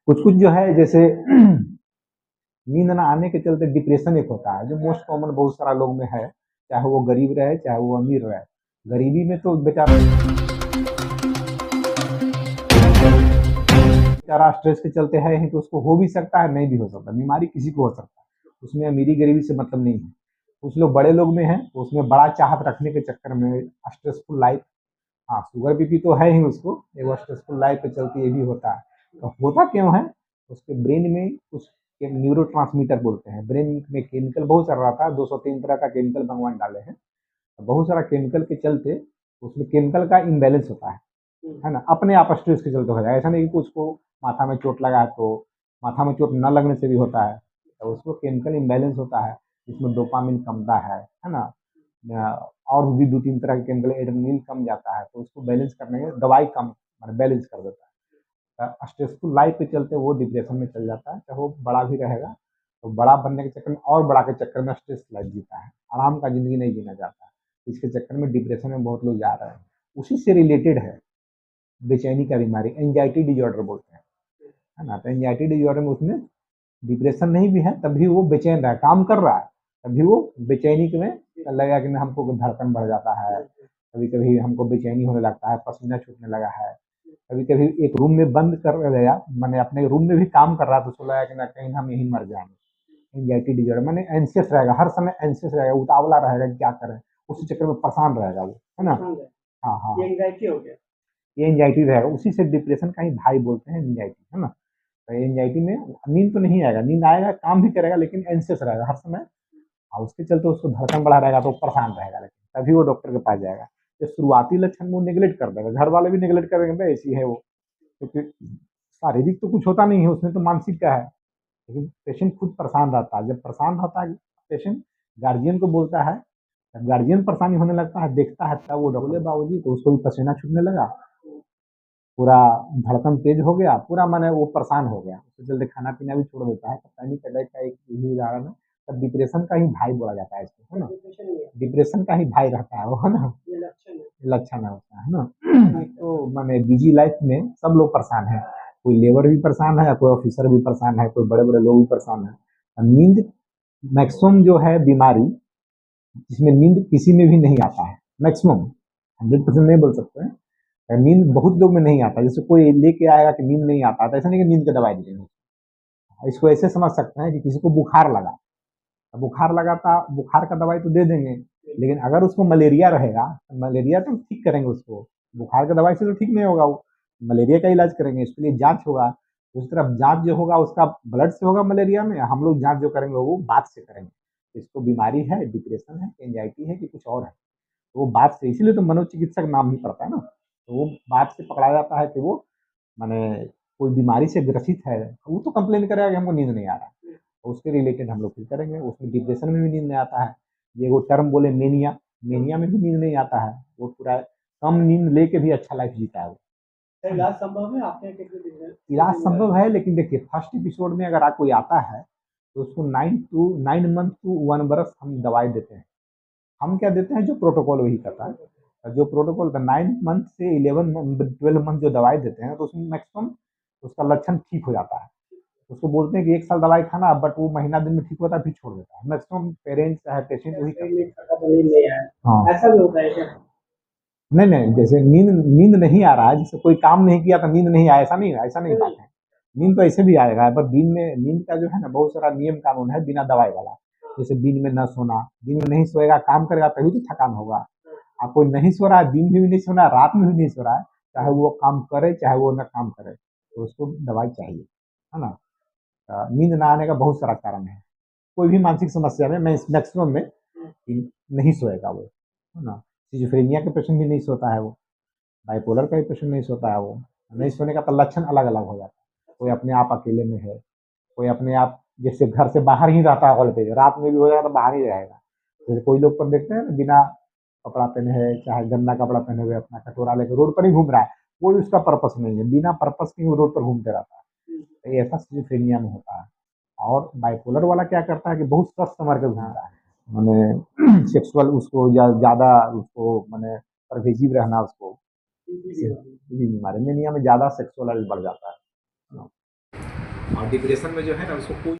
कुछ कुछ जो है जैसे नींद ना आने के चलते डिप्रेशन एक होता है, जो मोस्ट कॉमन बहुत सारा लोग में है, चाहे वो गरीब रहे चाहे वो अमीर रहे। गरीबी में तो बेचारा बेचारा स्ट्रेस के चलते है ही, तो उसको हो भी सकता है, नहीं भी हो सकता। बीमारी किसी को हो सकता है, उसमें अमीरी गरीबी से मतलब नहीं है। कुछ लोग बड़े लोग में है तो उसमें बड़ा चाहत रखने के चक्कर में स्ट्रेसफुल लाइफ, हाँ शुगर बीपी तो है ही उसको, एक स्ट्रेसफुल लाइफ के चलते ये भी होता है। तो होता क्यों है, उसके ब्रेन में कुछ न्यूरो ट्रांसमीटर बोलते हैं, ब्रेन में केमिकल बहुत चल रहा था, 203 तरह का केमिकल भगवान डाले हैं, तो बहुत सारा केमिकल के चलते उसमें केमिकल का इम्बेलेंस होता है ना, अपने आप स्ट्रेस के चलते हो जाए। ऐसा नहीं कि कुछ को माथा में चोट लगा है तो माथा में चोट न लगने से भी होता है, तो उसको केमिकल इम्बेलेंस होता है, जिसमें डोपामिन कमता है ना, और भी दो तीन तरह के केमिकल, एड्रेनलिन कम जाता है, तो उसको बैलेंस करने में दवाई कम मतलब बैलेंस कर देता है। स्ट्रेसफुल लाइफ के चलते वो डिप्रेशन में चल जाता है, चाहे वो बड़ा भी रहेगा तो बड़ा बनने के चक्कर में और बड़ा के चक्कर में स्ट्रेस लाइफ जीता है, आराम का जिंदगी नहीं जीना चाहता है, इसके चक्कर में डिप्रेशन में बहुत लोग जा रहे हैं। उसी से रिलेटेड है बेचैनी का बीमारी, एंजाइटी डिजॉर्डर बोलते हैं, है ना। तो एंजाइटी डिजॉर्डर में उसमें डिप्रेशन नहीं भी है, तब भी वो बेचैन रहा, काम कर रहा है, तभी वो बेचैनी में लगेगा कि हमको धड़कन बढ़ जाता है, कभी कभी हमको बेचैनी होने लगता है, पसीना छूटने लगा है, कभी कभी एक रूम में बंद कर गया, मैंने अपने रूम में भी काम कर रहा था, उसको लगा कि ना कहीं हम यहीं मर जाएंगे। एंजाइटी डिजॉर्डर मैंने एंशियस रहेगा, हर समय एंशियस रहेगा, उतावला रहेगा कि क्या करें, उसी चक्कर में परेशान रहेगा वो, है ना। हाँ हाँ, ये एंजाइटी हो गया, ये एंजाइटी रहेगा, उसी से डिप्रेशन का ही भाई बोलते हैं एंजाइटी, है ना। तो एंजाइटी में नींद तो नहीं आएगा, नींद आएगा काम भी करेगा लेकिन एंशियस रहेगा हर समय, और उसके चलते उसको धड़कन बढ़ा रहेगा तो परेशान रहेगा, लेकिन तभी वो डॉक्टर के पास जाएगा। ये शुरुआती लक्षण वो निगलेक्ट कर देगा, घर वाले भी निगलेक्ट करेंगे, भाई ऐसी है वो, क्योंकि शारीरिक तो कुछ होता नहीं है उसमें, तो मानसिक का है, लेकिन पेशेंट खुद परेशान रहता है। जब परेशान रहता है पेशेंट, गार्जियन को बोलता है, जब गार्जियन परेशानी होने लगता है, देखता है, तब वो बोले बाबूजी तो उसको भी पसीना छूटने लगा, पूरा धड़कन तेज हो गया, पूरा माने वो परेशान हो गया, उससे जल्दी खाना पीना भी छोड़ देता है। तो पैनिक अटैक का एक यही उदाहरण है। तब डिप्रेशन का ही भाई बोला जाता है इसको, है ना, डिप्रेशन का ही भाई रहता है वो, है ना, लक्षण है उसका, है ना। तो माने बिजी लाइफ में सब लोग परेशान है, कोई लेबर भी परेशान है, कोई ऑफिसर भी परेशान है, कोई बड़े बड़े लोग भी परेशान है। नींद मैक्सिमम जो है बीमारी जिसमें नींद किसी में भी नहीं आता है, मैक्सिमम 100% नहीं बोल सकते हैं, नींद बहुत लोग में नहीं आता। जैसे कोई लेके आएगा कि नींद नहीं आता, तो ऐसा नहीं कि नींद की दवाई दे देंगे। इसको ऐसे समझ सकते हैं कि किसी को बुखार लगा, तो बुखार लगा था, बुखार का दवाई तो दे देंगे, लेकिन अगर उसको मलेरिया रहेगा तो मलेरिया तो ठीक करेंगे उसको, बुखार का दवाई से तो ठीक नहीं होगा, वो मलेरिया का इलाज करेंगे, इसके लिए जांच होगा। उस तरफ जांच जो होगा उसका ब्लड से होगा, मलेरिया में हम लोग जांच जो करेंगे वो बात से करेंगे, इसको बीमारी है, डिप्रेशन है, एंजाइटी है कि कुछ और है, तो वो बात से, इसीलिए तो मनोचिकित्सक नाम ही पड़ता है ना। तो वो बात से पकड़ा जाता है कि वो माने कोई बीमारी से ग्रसित है, वो तो कंप्लेन करेगा कि हमको नींद नहीं आ रहा, तो उसके रिलेटेड हम लोग फिर करेंगे। उसमें डिप्रेशन में भी नींद नहीं आता है, ये वो टर्म बोले मेनिया, मेनिया में भी नींद नहीं आता है, वो पूरा कम नींद लेके भी अच्छा लाइफ जीता है वो। इलाज संभव है, आपने इलाज संभव है, लेकिन देखिए फर्स्ट एपिसोड में अगर कोई आता है तो उसको 9 मंथ टू 1 बरस हम दवाई देते हैं। हम क्या देते हैं, जो प्रोटोकॉल वही करता है, जो प्रोटोकॉल का 9 मंथ से 11 12 मंथ जो दवाई देते हैं, तो उसमें मैक्सिमम उसका लक्षण ठीक हो जाता है। उसको बोलते हैं कि 1 साल दवाई खाना, बट वो महीना दिन में ठीक होता है फिर छोड़ देता है, मैक्सिमम पेरेंट्स चाहे पेशेंट वही करते हैं। हाँ, ऐसा भी होता है क्या? नहीं नहीं, जैसे नींद नींद नहीं आ रहा है, जैसे कोई काम नहीं किया तो नींद नहीं आया, ऐसा नहीं बात है। नींद तो ऐसे भी आएगा, पर दिन में नींद का जो है ना बहुत सारा नियम कानून है बिना दवाई वाला। जैसे दिन में न सोना, दिन में नहीं सोएगा, काम करेगा तभी तो थकान होगा। आप कोई नहीं सो रहा है, दिन में भी नहीं सोना, रात में भी नहीं सो रहा है, चाहे वो काम करे चाहे वो न काम करे, तो उसको दवाई चाहिए, है ना। नींद ना आने का बहुत सारा कारण है, कोई भी मानसिक समस्या में मैक्सिमम में नहीं सोएगा वो, है ना। सिजोफ्रेनिया के पेशेंट भी नहीं सोता है वो, बाइपोलर का भी पेशेंट नहीं सोता है वो, नहीं सोने का तो लक्षण अलग अलग हो जाता है। कोई अपने आप अकेले में है, कोई अपने आप जैसे घर से बाहर ही रहता है, हॉल पे रात में भी हो जाएगा तो बाहर ही रहेगा। जैसे कोई लोग पर देखते हैं ना, बिना कपड़ा पहने है, चाहे गंदा कपड़ा पहने हुए अपना कटोरा लेकर रोड पर ही घूम रहा है, कोई उसका पर्पस नहीं है, बिना पर्पस के वो रोड पर घूमते रहता है, तो ये ऐसा सिजोफ्रेनिया में होता है। और बाइपोलर वाला क्या करता है कि बहुत स्वस्थ संवर के घूमता है, मैंने सेक्सुअल उसको ज्यादा उसको मैंने परवेजिव रहना उसको, बीमारी मेनिया में ज्यादा सेक्सुअल बढ़ जाता है। और डिप्रेशन में जो है ना उसको कोई